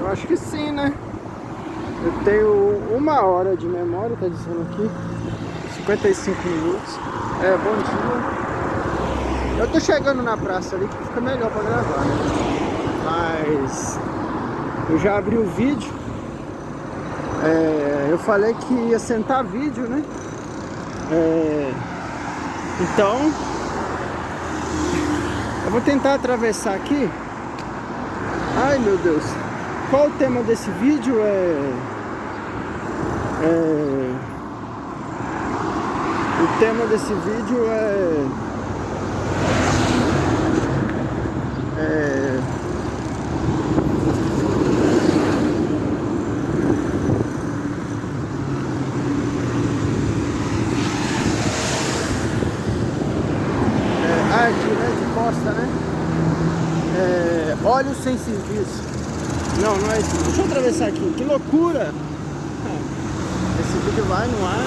Eu acho que sim, né? Eu tenho 1 hora de memória, tá dizendo aqui. 55 minutos. Bom dia. Eu tô chegando na praça ali que fica melhor pra gravar, né? Mas eu já abri o vídeo. Eu falei que ia sentar vídeo, né? Então eu vou tentar atravessar aqui. Ai, meu Deus. Qual o tema desse vídeo? O tema desse vídeo aqui, né, de costa, né? Óleo sem serviço. Não é isso não. Deixa eu atravessar aqui. Que loucura! Esse vídeo vai no ar, né?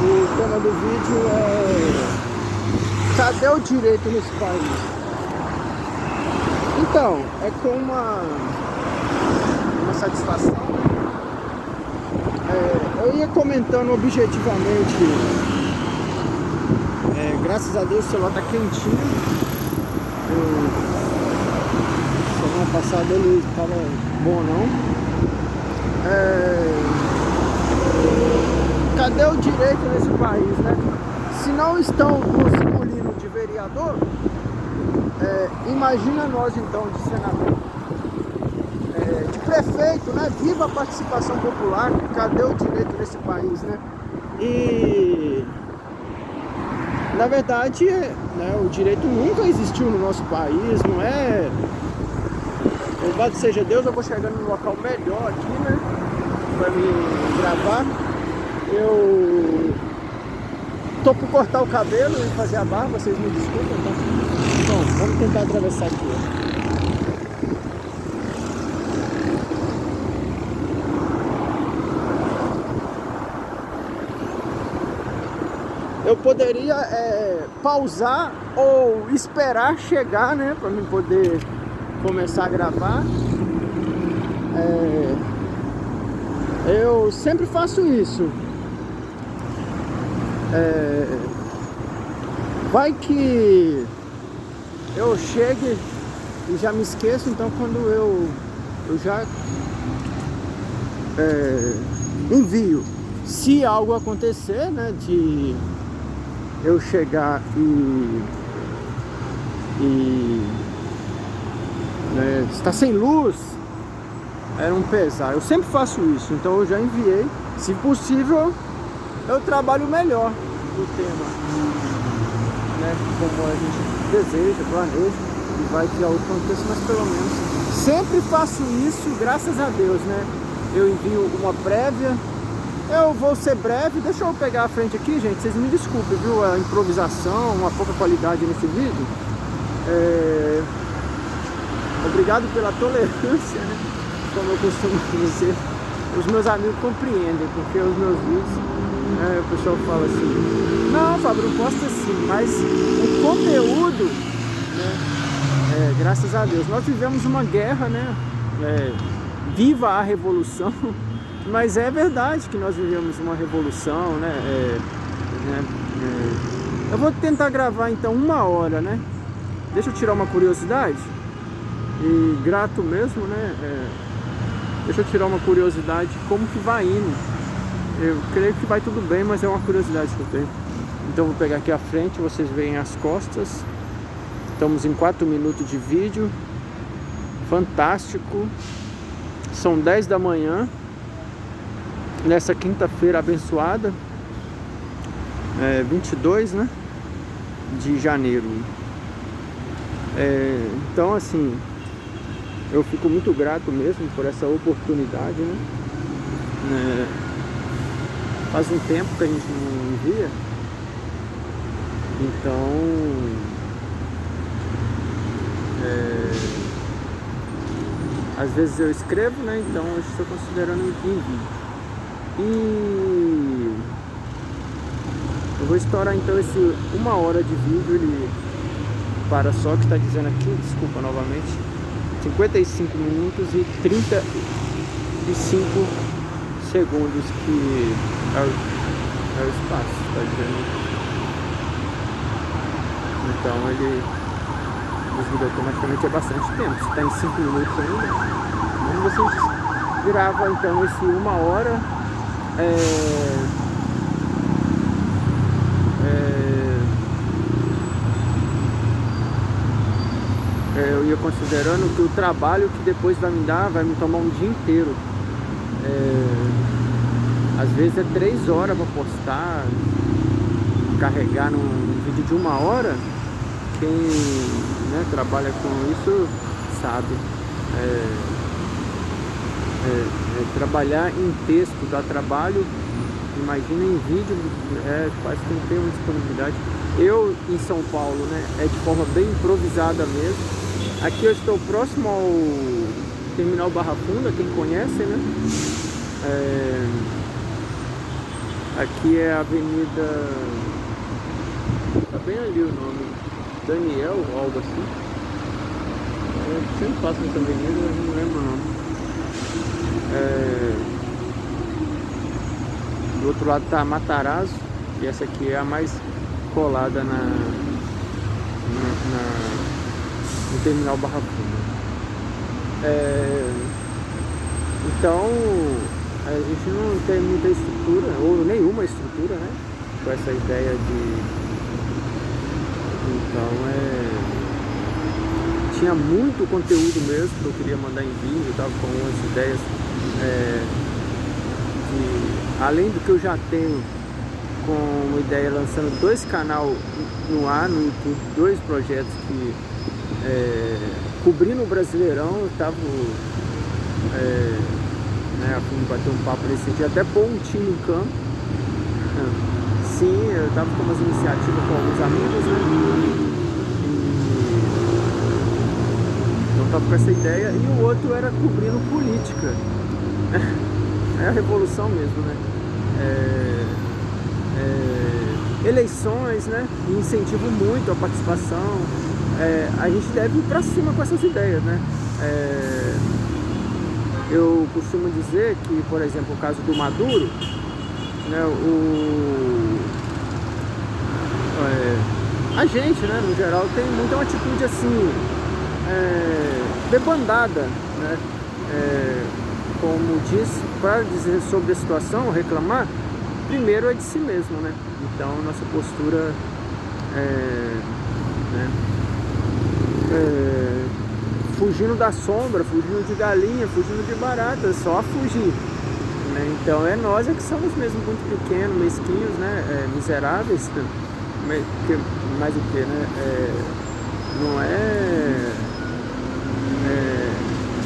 O tema do vídeo é: cadê o direito nesse país? Então, é com uma satisfação, né? Eu ia comentando objetivamente. Graças a Deus o celular tá quentinho. Semana passada ele tava bom não. Cadê o direito nesse país, né? Se não estão nos engolindo de vereador, imagina nós então de senador, de prefeito, né? Viva a participação popular. Cadê o direito nesse país, né? E na verdade, né, o direito nunca existiu no nosso país, não é? Louvado seja Deus, eu vou chegando num local melhor aqui, né? Pra me gravar. Eu tô por cortar o cabelo e fazer a barba, vocês me desculpem, tá? Bom, vamos tentar atravessar aqui, ó. Eu poderia pausar ou esperar chegar, né, para mim poder começar a gravar. Eu sempre faço isso. Vai que eu chegue e já me esqueço, então quando eu já envio. Se algo acontecer, né, de eu chegar né, está sem luz, era um pesar. Eu sempre faço isso, então eu já enviei. Se possível, eu trabalho melhor o tema, né, como a gente deseja, planeja, e vai que algo aconteça, mas pelo menos sempre faço isso, graças a Deus, né? Eu envio uma prévia. Eu vou ser breve, deixa eu pegar a frente aqui, gente, vocês me desculpem, viu, a improvisação, uma pouca qualidade nesse vídeo. Obrigado pela tolerância, né? Como eu costumo dizer, os meus amigos compreendem, porque os meus vídeos, o pessoal fala assim: não, Fábio, não posta assim, mas o conteúdo, né, graças a Deus, nós vivemos uma guerra, né? Viva a revolução! Mas é verdade que nós vivemos uma revolução, né? Eu vou tentar gravar então 1 hora, né? Deixa eu tirar uma curiosidade. E grato mesmo, né? Deixa eu tirar uma curiosidade, como que vai indo. Eu creio que vai tudo bem, mas é uma curiosidade que eu tenho. Então vou pegar aqui a frente, vocês veem as costas. Estamos em 4 minutos de vídeo. Fantástico. São 10 da manhã. Nessa quinta-feira abençoada, 22, né, de janeiro. Então, assim, eu fico muito grato mesmo por essa oportunidade, né? Faz um tempo que a gente não envia, então às vezes eu escrevo, né? Então eu estou considerando envio. E Eu vou estourar então esse 1 hora de vídeo. Ele para só que está dizendo aqui, desculpa novamente, 55 minutos e 35 segundos que é o espaço, tá dizendo. Então ele desliga automaticamente há bastante tempo. Se está em 5 minutos ainda, vamos ver se a gente grava então esse 1 hora. Eu ia considerando que o trabalho que depois vai me dar vai me tomar um dia inteiro. Às vezes é 3 horas para postar, carregar num vídeo de 1 hora. Quem, né, trabalha com isso sabe. Trabalhar em texto dá trabalho, imagina em vídeo, quase que não tem uma disponibilidade. Eu em São Paulo, né, é de forma bem improvisada mesmo. Aqui eu estou próximo ao Terminal Barra Funda, quem conhece, né? Aqui é a avenida, tá bem ali o nome, Daniel, algo assim. Eu sempre passo nessa avenida, mas não lembro o nome. Do outro lado tá Matarazzo, e essa aqui é a mais colada no Terminal Barra Funda. Então a gente não tem muita estrutura, ou nenhuma estrutura, né, com essa ideia de... Então tinha muito conteúdo mesmo que eu queria mandar em vídeo. Eu tava com umas ideias além do que eu já tenho, com uma ideia lançando 2 canais no ar, no YouTube, 2 projetos que cobrindo o Brasileirão. Eu tava a fim de bater um papo nesse sentido, até pôr um time em campo. Sim, eu tava com umas iniciativas com alguns amigos, né? Então tava com essa ideia. E o outro era cobrindo política. É a revolução mesmo, né? Eleições, né? E incentivo muito a participação. A gente deve ir pra cima com essas ideias, né? Eu costumo dizer que, por exemplo, o caso do Maduro, né, a gente, né, no geral, tem muita uma atitude assim, debandada, né? Como diz, para dizer sobre a situação, reclamar, primeiro é de si mesmo, né? Então, nossa postura fugindo da sombra, fugindo de galinha, fugindo de barata, só fugir, né? Então nós que somos mesmo muito pequenos, mesquinhos, né? Miseráveis, mais o que, né? Não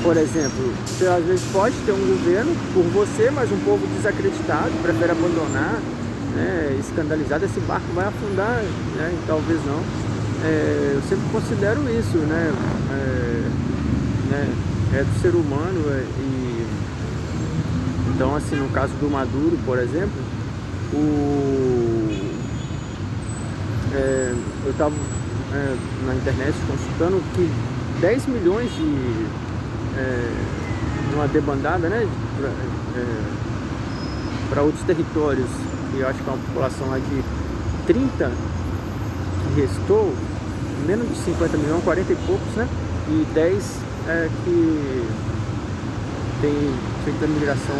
por exemplo, você às vezes pode ter um governo por você, mas um povo desacreditado, prefere abandonar, né? Escandalizado, esse barco vai afundar, né? E talvez não. Eu sempre considero isso, né? É do ser humano. Então, assim, no caso do Maduro, por exemplo, eu estava na internet consultando que 10 milhões de uma debandada, né, para outros territórios, e eu acho que é uma população lá de 30 que restou, menos de 50 milhões, 40 e poucos, né, e 10 que tem feito a migração,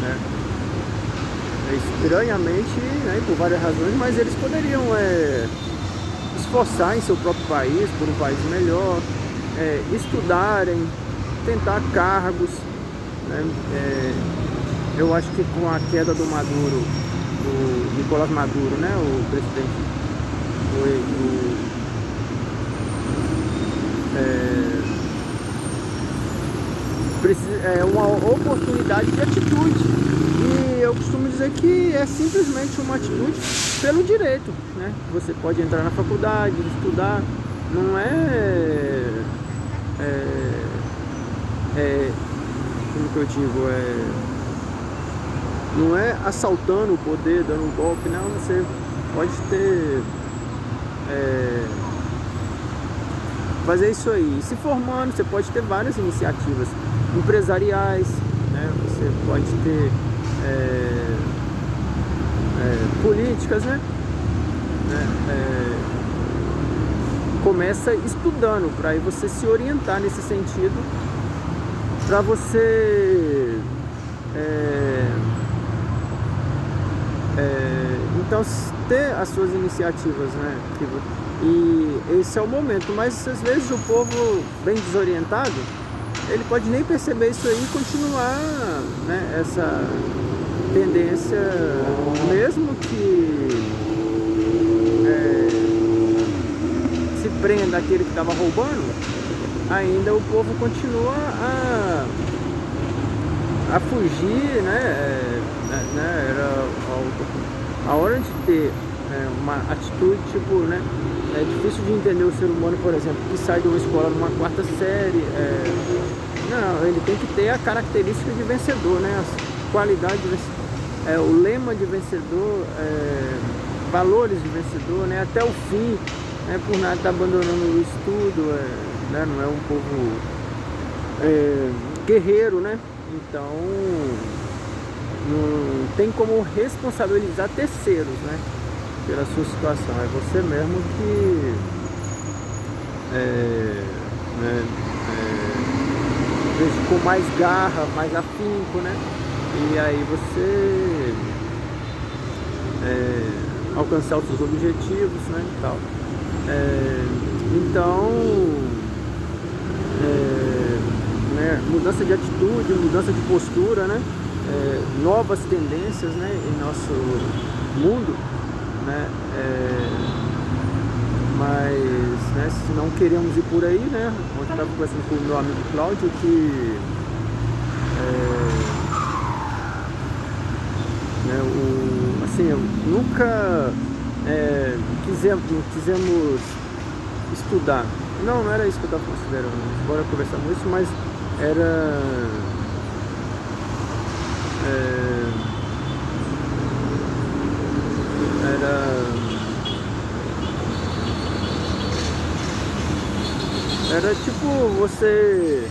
né, estranhamente, né, por várias razões, mas eles poderiam esforçar em seu próprio país, por um país melhor, estudarem, tentar cargos, né? Eu acho que com a queda do Maduro, do Nicolás Maduro, né, o presidente, é uma oportunidade de atitude, e eu costumo dizer que é simplesmente uma atitude pelo direito, né? Você pode entrar na faculdade, estudar, não como que eu digo, não é assaltando o poder, dando um golpe, não. Você pode ter fazer isso aí. E se formando, você pode ter várias iniciativas empresariais, né? Você pode ter políticas, né? Começa estudando para aí você se orientar nesse sentido, para você então ter as suas iniciativas, né? E esse é o momento, mas às vezes o povo bem desorientado, ele pode nem perceber isso aí e continuar, né, essa tendência, mesmo que se prenda aquele que estava roubando, ainda o povo continua a fugir, né? Era a hora de ter uma atitude, tipo, né? É difícil de entender o ser humano, por exemplo, que sai de uma escola numa 4ª série. Não, ele tem que ter a característica de vencedor, né? As qualidades de vencedor, o lema de vencedor, valores de vencedor, né? Até o fim, né? Por nada tá abandonando o estudo, né? Não é um povo guerreiro, né? Então não tem como responsabilizar terceiros, né, pela sua situação. É você mesmo que com mais garra, mais afinco, né? E aí você alcançar os seus objetivos, né? E tal. Então, né, mudança de atitude, mudança de postura, né? Novas tendências, né, em nosso mundo, né? Mas, né, se não queremos ir por aí, né? Ontem eu estava conversando com o meu amigo Cláudio que assim, eu nunca quisemos estudar. Não era isso que eu estava considerando. Bora conversar isso, mas era tipo você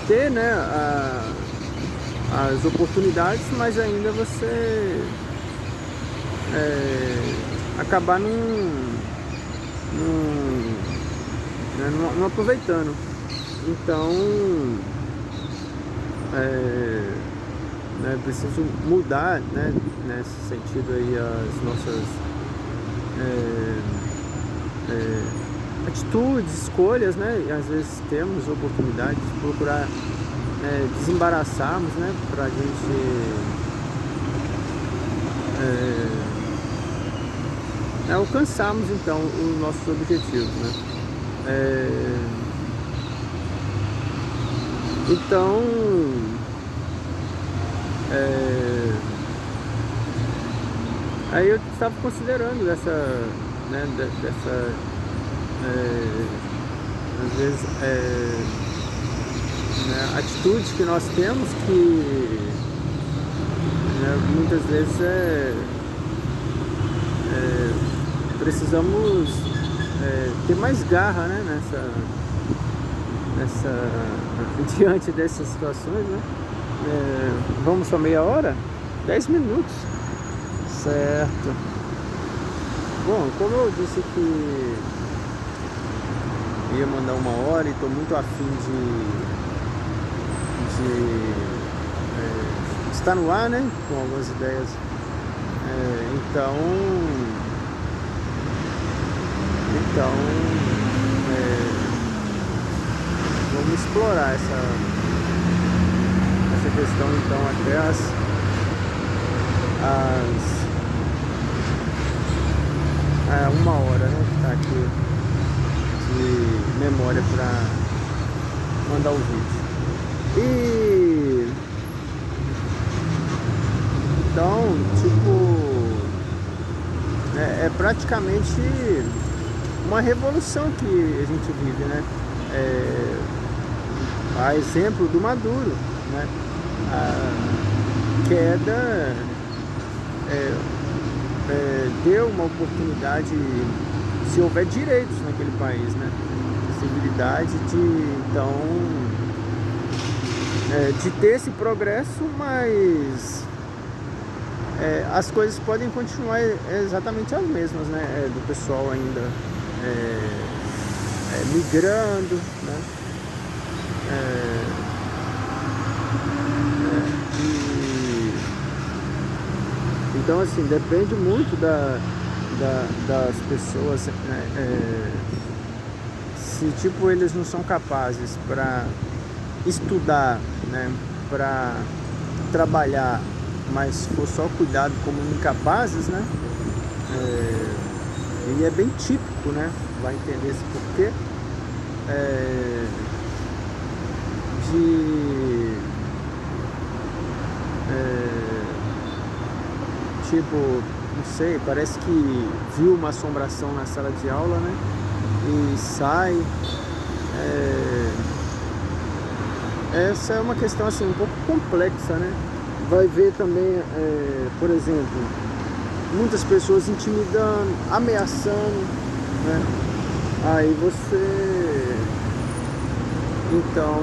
ter, né, as oportunidades, mas ainda você acabar não aproveitando. Então né, preciso mudar, né, nesse sentido aí as nossas atitudes, escolhas, né? E às vezes temos oportunidades de procurar desembaraçarmos, né, pra gente alcançarmos então os nossos objetivos, né? Então aí eu estava considerando às vezes né, atitudes que nós temos que, né, muitas vezes precisamos ter mais garra, né, diante dessas situações, né? Vamos só meia hora? 10 minutos, certo? Bom, como eu disse que ia mandar 1 hora e estou muito afim de estar no ar, né, com algumas ideias, então vamos explorar essa questão então até as 1 hora, né, que tá aqui de memória para mandar o vídeo. E então, tipo, é praticamente uma revolução que a gente vive, né? A exemplo do Maduro, né? A queda dê uma oportunidade, se houver direitos naquele país, né? Possibilidade de ter esse progresso, mas as coisas podem continuar exatamente as mesmas, né? Do pessoal ainda migrando, né? Então, assim, depende muito das pessoas, né? Se tipo eles não são capazes para estudar, né? Para trabalhar, mas se for só cuidado como incapazes, né? E é bem típico, né? Vai entender esse porquê. Tipo, não sei, parece que viu uma assombração na sala de aula, né? E sai. Essa é uma questão assim um pouco complexa, né? Vai ver também, por exemplo, muitas pessoas intimidando, ameaçando, né? Aí você, então,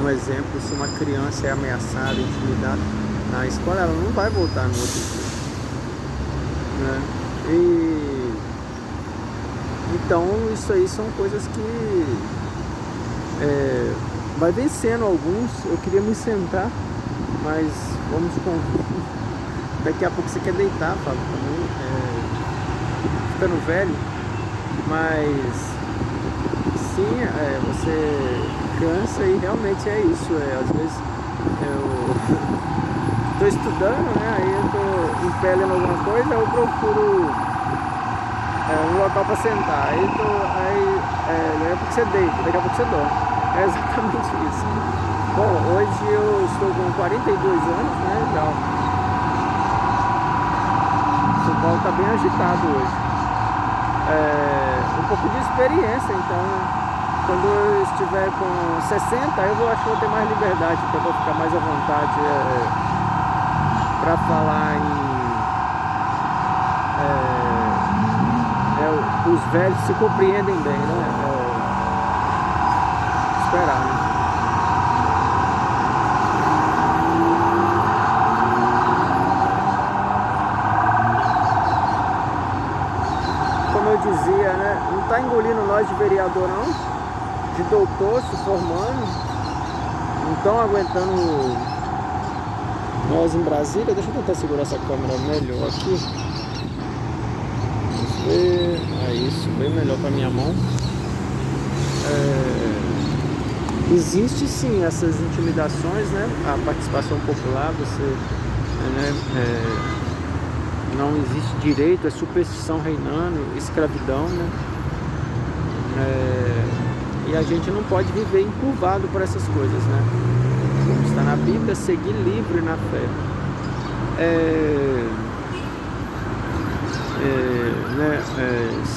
um exemplo, se uma criança é ameaçada, intimidada na escola, ela não vai voltar no outro dia, né? Então isso aí são coisas que vai vencendo alguns. Eu queria me sentar, mas vamos com. Daqui a pouco você quer deitar, Fábio, também, ficando velho, mas sim, você cansa e realmente é isso. Às vezes eu tô estudando, né? Aí eu tô em pé lendo alguma coisa, eu procuro um local para sentar. Daqui a pouco você deita, daqui a pouco você dorme. É exatamente isso. Bom, hoje eu estou com 42 anos, né? Já. São Paulo está bem agitado hoje. Um pouco de experiência, então, né? Quando eu estiver com 60, acho que vou ter mais liberdade, porque eu vou ficar mais à vontade para falar os velhos se compreendem bem, né? Esperar, né? Como eu dizia, né? Não tá engolindo nós de vereador, não, de doutor se formando, não estão aguentando nós em Brasília. Deixa eu tentar segurar essa câmera melhor aqui. Isso, bem melhor para minha mão. Existe sim essas intimidações, né? A participação popular, você, né? Não existe direito, é superstição reinando, escravidão, né? E a gente não pode viver encurvado por essas coisas, né? Como está na Bíblia, seguir livre na fé.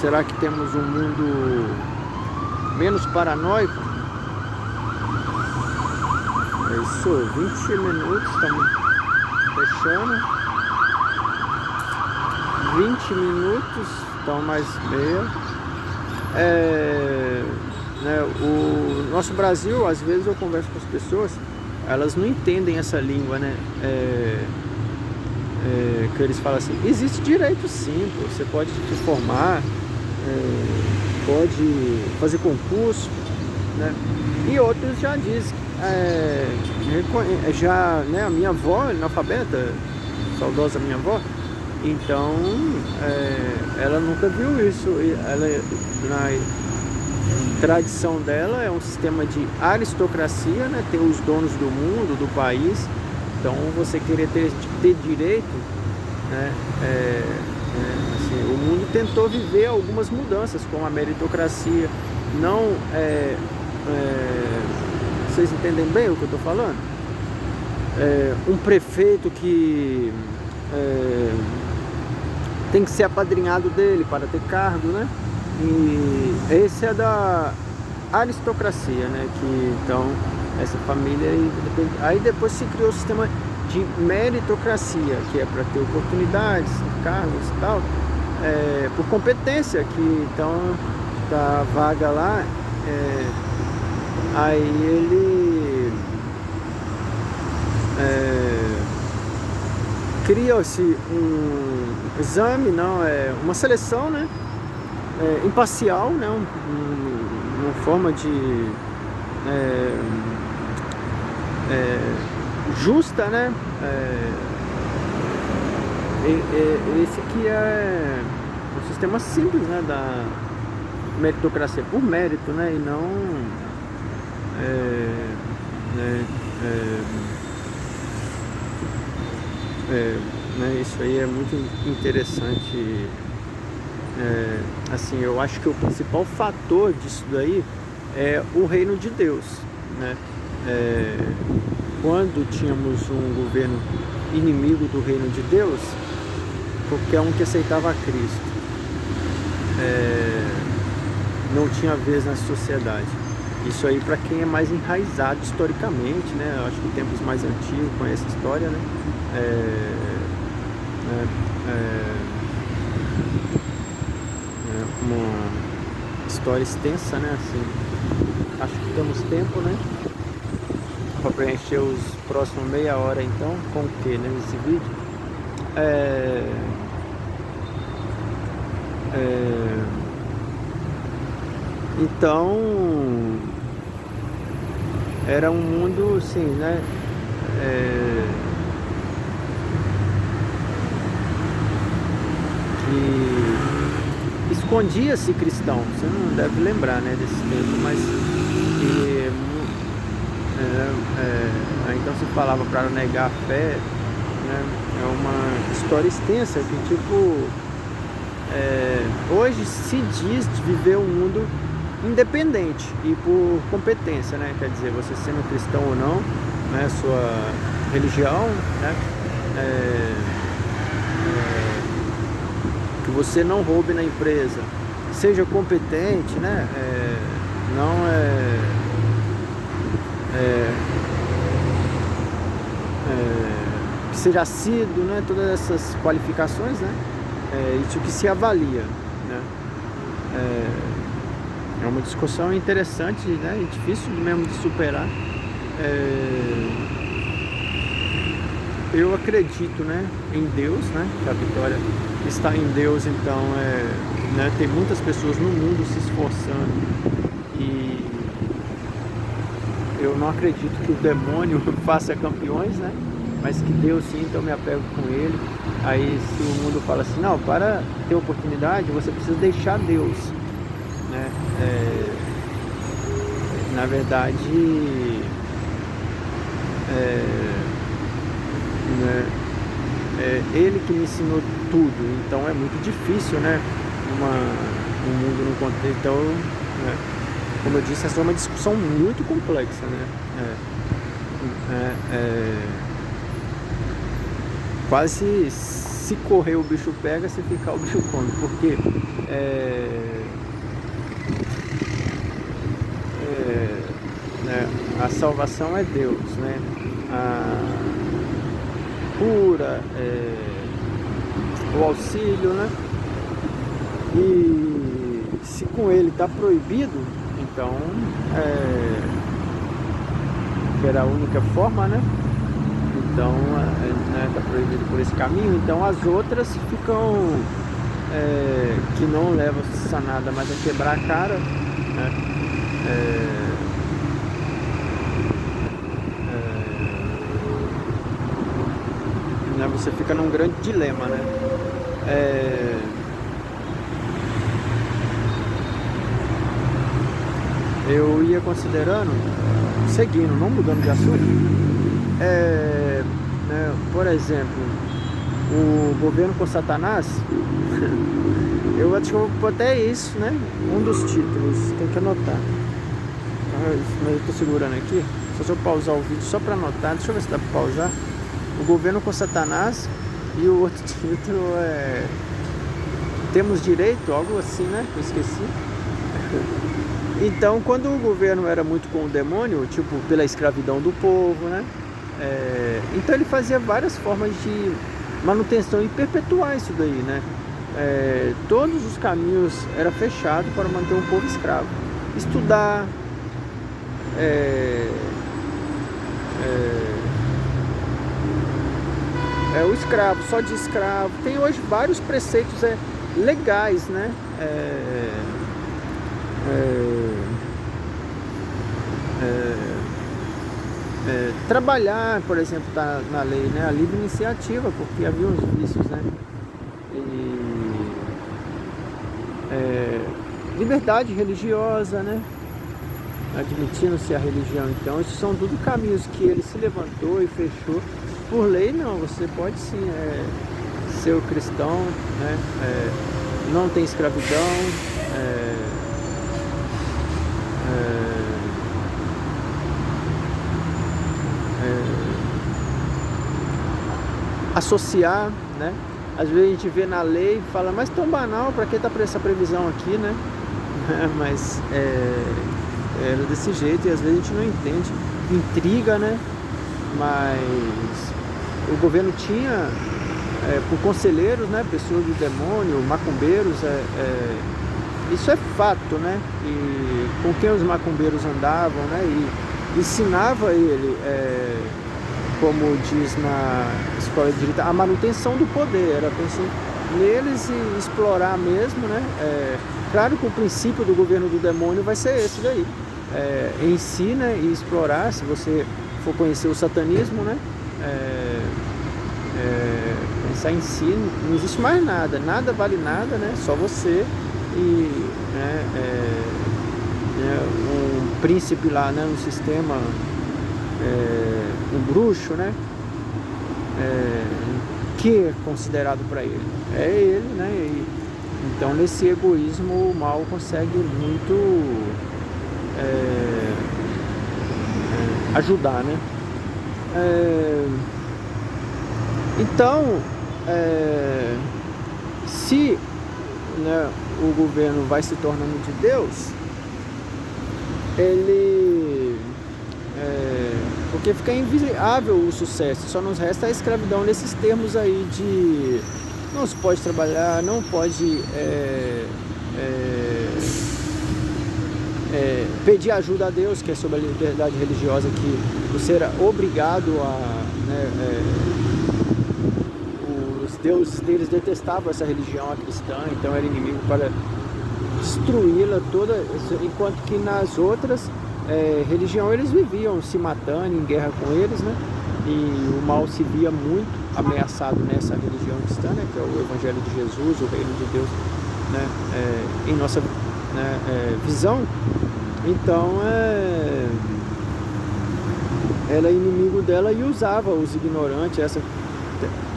Será que temos um mundo menos paranoico? É isso, 20 minutos, estamos fechando. 20 minutos, então mais meia. O nosso Brasil, às vezes eu converso com as pessoas, elas não entendem essa língua, né? Que eles falam assim, existe direito sim, pô, você pode se formar, pode fazer concurso, né? E outros já dizem, né, a minha avó, analfabeta, saudosa minha avó, então ela nunca viu isso. Ela, na tradição dela, é um sistema de aristocracia, né? Tem os donos do mundo, do país. Então você querer ter direito, né? Assim, o mundo tentou viver algumas mudanças com a meritocracia. Não vocês entendem bem o que eu estou falando? Um prefeito que tem que ser apadrinhado dele para ter cargo, né? E esse é da aristocracia, né? Que então essa família aí depois se criou o sistema de meritocracia, que é para ter oportunidades, cargos e tal, por competência, que então da vaga lá, aí ele cria-se um exame, não, uma seleção, né, imparcial, né, uma forma de justa, né, esse aqui é um sistema simples, né, da meritocracia por mérito, né, e não né, isso aí é muito interessante. Assim, eu acho que o principal fator disso daí é o reino de Deus, né? Quando tínhamos um governo inimigo do reino de Deus, qualquer um que aceitava a Cristo não tinha vez na sociedade. Isso aí para quem é mais enraizado historicamente, né? Eu acho que tempos mais antigos conhece a história, né? Uma história extensa, né? Assim, acho que temos tempo, né? Para preencher os próximos meia hora, então, com o que, né? Nesse vídeo. Então, era um mundo, assim, né? Que escondia-se cristão. Você não deve lembrar, né, desse tempo, mas então se falava para negar a fé, né? É uma história extensa que, tipo, hoje se diz de viver um mundo independente e por competência, né? Quer dizer, você sendo cristão ou não, né? Sua religião, né? Que você não roube na empresa, seja competente, né? Que seja assíduo, né? Todas essas qualificações, né? Isso que se avalia, né? É uma discussão interessante, né? E difícil mesmo de superar. Eu acredito, né, em Deus, né? Que a vitória está em Deus, então né, tem muitas pessoas no mundo se esforçando e eu não acredito que o demônio faça campeões, né? Mas que Deus sim, então eu me apego com ele. Aí se o mundo fala assim, não, para ter oportunidade você precisa deixar Deus, né? Na verdade, né, ele que me ensinou tudo, então é muito difícil, né? Um mundo no contexto, então, né, como eu disse, essa é uma discussão muito complexa, né? Quase se correr o bicho pega, se ficar o bicho come, porque né, a salvação é Deus, né? A cura, o auxílio, né? E se com ele está proibido, então que era a única forma, né? Então está proibido por esse caminho, então as outras ficam que não levam a nada mais a quebrar a cara, né? Você fica num grande dilema, né? Eu ia considerando, seguindo, não mudando de assunto, né, por exemplo, o governo com Satanás, eu acho que eu vou pôr até isso, né? Um dos títulos, tem que anotar. Mas eu tô segurando aqui, só se eu pausar o vídeo só para anotar, deixa eu ver se dá para pausar. O governo com Satanás, e o outro título é Temos Direito, algo assim, né? Eu esqueci. Então, quando o governo era muito com o demônio, tipo, pela escravidão do povo, né? Então ele fazia várias formas de manutenção e perpetuar isso daí, né? Todos os caminhos eram fechados para manter um povo escravo. Estudar, o escravo, só de escravo. Tem hoje vários preceitos legais, né? Trabalhar, por exemplo, tá na lei, né? A livre iniciativa, porque havia uns vícios, né? Liberdade religiosa, né? Admitindo-se a religião. Então, esses são tudo caminhos que ele se levantou e fechou. Por lei, não, você pode sim ser o cristão, né? Não tem escravidão, associar, né? Às vezes a gente vê na lei e fala, mas tão banal, para que tá essa previsão aqui, né? Mas era desse jeito e às vezes a gente não entende, intriga, né? Mas o governo tinha por conselheiros, né? Pessoas do demônio, macumbeiros, isso é fato, né? E com quem os macumbeiros andavam, né? E ensinava ele, como diz na escola de direito, a manutenção do poder, era pensar neles e explorar mesmo, né? Claro que o princípio do governo do demônio vai ser esse daí, em si, né? E explorar, se você for conhecer o satanismo, né? Pensar em si, não existe mais nada, nada vale nada, né? Só você e um príncipe lá, né? Um sistema, um bruxo, né? Que é considerado para ele, é ele, né? E, então nesse egoísmo o mal consegue muito ajudar, né? Então, se, né, o governo vai se tornando de Deus, ele porque fica inviável o sucesso, só nos resta a escravidão nesses termos aí de não se pode trabalhar, não pode pedir ajuda a Deus, que é sobre a liberdade religiosa, que você era obrigado a, né, os deuses deles detestavam essa religião, a cristã, então era inimigo para destruí-la toda, enquanto que nas outras religião eles viviam se matando em guerra com eles, né? E o mal se via muito ameaçado nessa religião cristã, né? Que é o Evangelho de Jesus, o reino de Deus, né? Em nossa, né, visão. Então ela é inimigo dela e usava os ignorantes,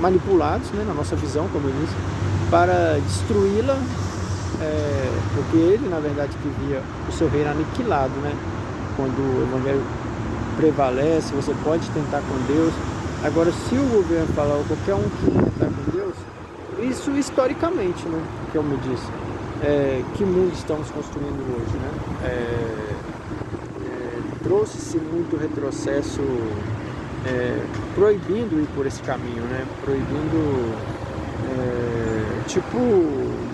manipulados, né, na nossa visão, como eu disse, para destruí-la, porque ele, na verdade, que via o seu reino aniquilado, né? Quando o Evangelho prevalece, você pode tentar com Deus. Agora, se o governo falar, ou qualquer um que tentar com Deus, isso historicamente, né, que eu me disse, que mundo estamos construindo hoje, né? Trouxe-se muito retrocesso, proibindo ir por esse caminho, né? Proibindo,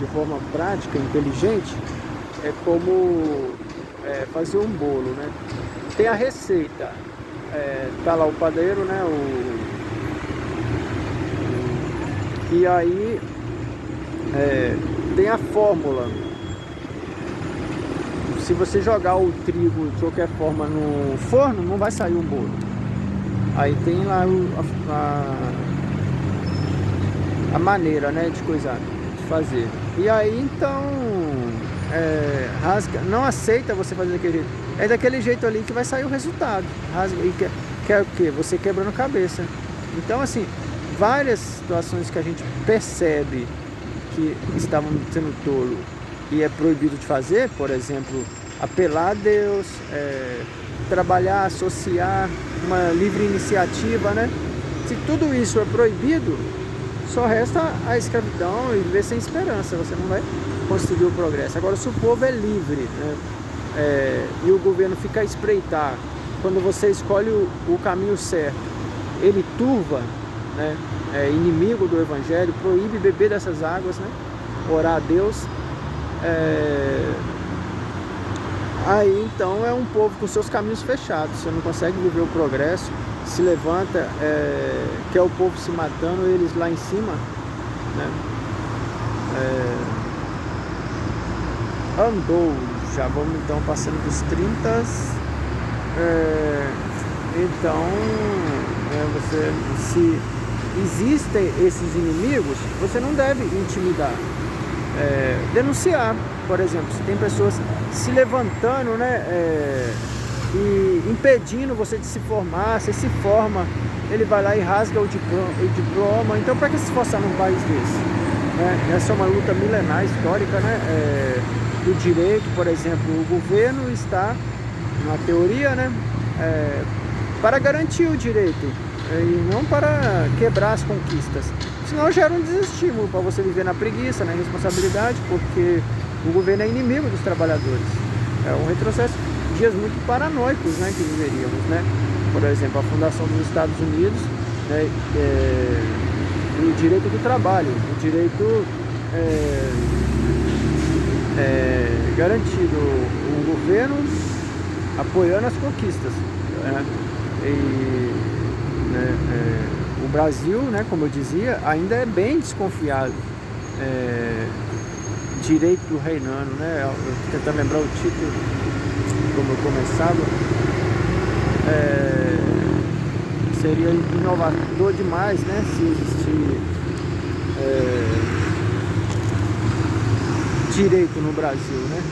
de forma prática, inteligente, como fazer um bolo, né? Tem a receita, tá lá o padeiro, né? E aí tem a fórmula. Se você jogar o trigo de qualquer forma no forno, não vai sair um bolo. Aí tem lá a maneira, né, de coisar, de fazer. E aí então rasga, não aceita você fazer daquele jeito. É daquele jeito ali que vai sair o resultado. Rasga, e quer o quê? Você quebrando a cabeça. Então, assim, várias situações que a gente percebe que estavam sendo tolo e é proibido de fazer, por exemplo, apelar a Deus, trabalhar, associar, uma livre iniciativa, né? Se tudo isso é proibido, só resta a escravidão e viver sem esperança, você não vai conseguir o progresso. Agora, se o povo é livre, né, e o governo fica a espreitar, quando você escolhe o caminho certo ele turva, né? É inimigo do Evangelho, proíbe beber dessas águas, né? Orar a Deus. Aí então é um povo com seus caminhos fechados, você não consegue viver o progresso, se levanta, quer o povo se matando, eles lá em cima, né? Andou, já vamos então passando dos 30. Então, você, se existem esses inimigos, você não deve intimidar, denunciar. Por exemplo, se tem pessoas se levantando, né, e impedindo você de se formar, você se forma, ele vai lá e rasga o diploma. Então, para que se esforçar num país desse? Né? Essa é uma luta milenar, histórica, né, do direito. Por exemplo, o governo está, na teoria, né, para garantir o direito e não para quebrar as conquistas. Senão gera um desestímulo para você viver na preguiça, na irresponsabilidade, porque o governo é inimigo dos trabalhadores. É um retrocesso, dias muito paranoicos, né, que viveríamos, né? Por exemplo, a fundação dos Estados Unidos, né, o direito do trabalho, o direito garantido, o governo apoiando as conquistas, né? O Brasil, né, como eu dizia, ainda é bem desconfiado. Direito reinando, né? Eu tô tentando lembrar o título, como eu começava. Seria inovador demais, né, se existir direito no Brasil, né?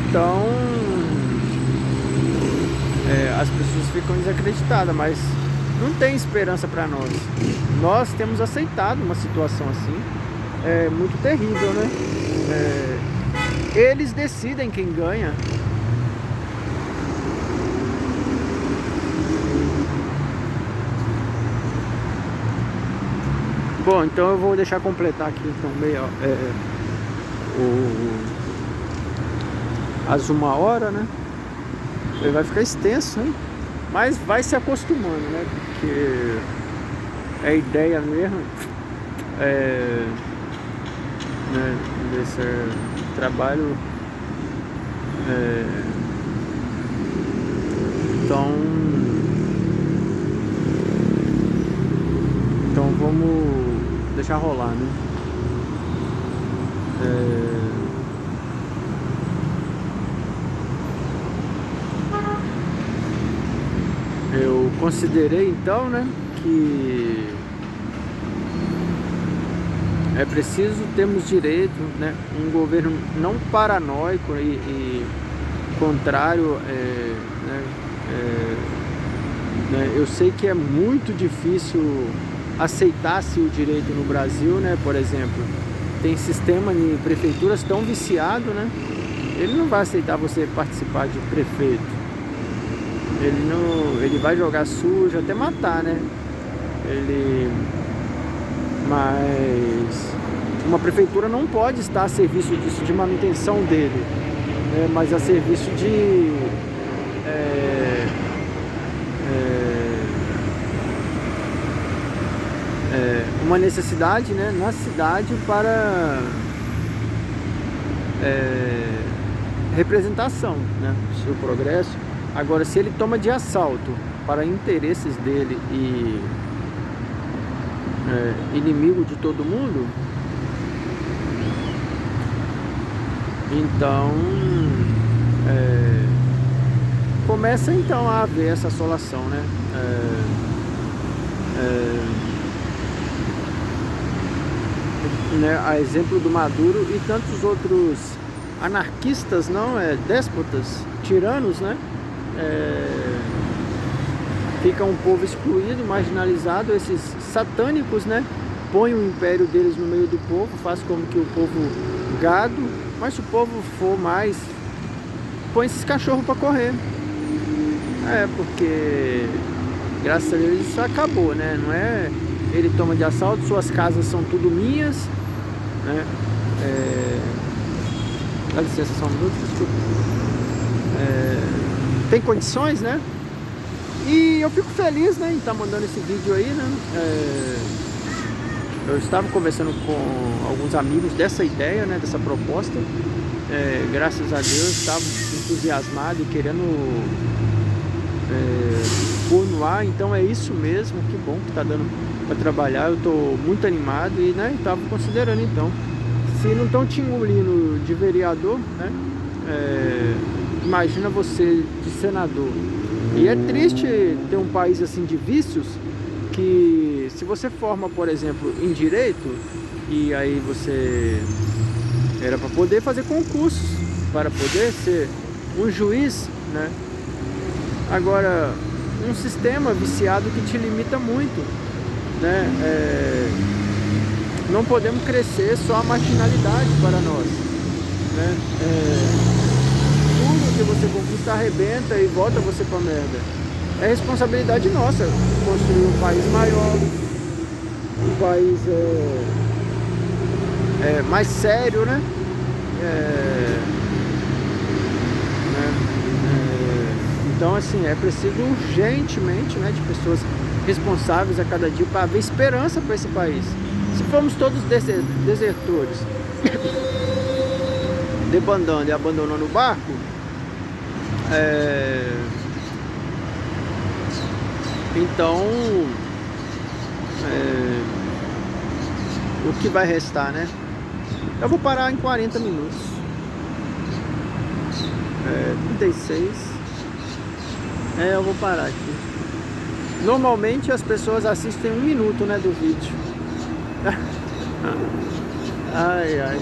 Então, as pessoas ficam desacreditadas, mas não tem esperança para nós. Nós temos aceitado uma situação assim, muito terrível, né? Eles decidem quem ganha. Bom, então eu vou deixar completar aqui então às 1h, né? Ele vai ficar extenso, hein? Mas vai se acostumando, né? Porque a ideia mesmo né, desse trabalho então vamos deixar rolar, né? Eu considerei então, né, que é preciso termos direito, né, um governo não paranoico e contrário, né, eu sei que é muito difícil aceitar-se o direito no Brasil, né? Por exemplo, tem sistema de prefeituras tão viciado, né? Ele não vai aceitar você participar de prefeito. Ele vai jogar sujo, até matar, né? Mas uma prefeitura não pode estar a serviço disso, de manutenção dele, né? Mas a serviço de uma necessidade, né, na cidade para representação, né, seu progresso. Agora, se ele toma de assalto para interesses dele e inimigo de todo mundo, então começa então a haver essa assolação, né? A exemplo do Maduro e tantos outros anarquistas, déspotas, tiranos, né? Fica um povo excluído, marginalizado. Esses satânicos, né, põem o império deles no meio do povo, faz como que o povo gado, mas se o povo for mais, põe esses cachorros para correr. Porque graças a Deus isso acabou, né? Não é ele toma de assalto, suas casas são tudo minhas, né? Dá licença só um minuto, desculpa. tem condições, né? E eu fico feliz, né, em estar mandando esse vídeo aí, né? Eu estava conversando com alguns amigos dessa ideia, né, dessa proposta. Graças a Deus, estava entusiasmado e querendo pôr no ar. Então é isso mesmo, que bom que está dando para trabalhar. Eu estou muito animado e, né, estava considerando então. Se não estão te engolindo de vereador, né? Imagina você de senador. E é triste ter um país assim de vícios, que se você forma, por exemplo, em direito, e aí você era para poder fazer concursos, para poder ser um juiz, né? Agora, um sistema viciado que te limita muito, né? Não podemos crescer só a marginalidade para nós, né? Tudo que você conquista arrebenta e volta você pra merda. É responsabilidade nossa construir um país maior, um país mais sério, né? Então, assim, é preciso urgentemente, né, de pessoas responsáveis a cada dia para haver esperança para esse país. Se formos todos desertores, debandando e abandonando o barco, então o que vai restar, né? Eu vou parar em 40 minutos. 36. Eu vou parar aqui. Normalmente as pessoas assistem 1 minuto, né, do vídeo. Ai, ai.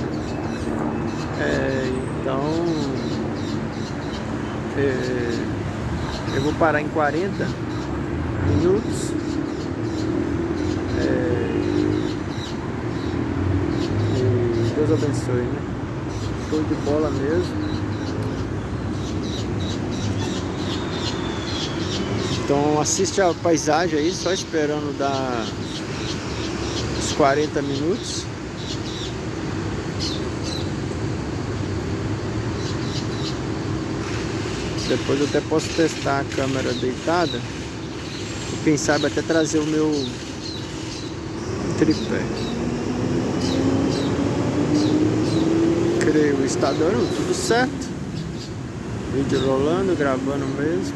Então eu vou parar em 40 minutos. E Deus abençoe, né? Show de bola mesmo. Então assiste a paisagem aí, só esperando dar os 40 minutos. Depois eu até posso testar a câmera deitada. E quem sabe até trazer o meu tripé. Creio, está dando tudo certo. Vídeo rolando, gravando mesmo.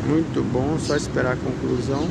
Muito bom, só esperar a conclusão.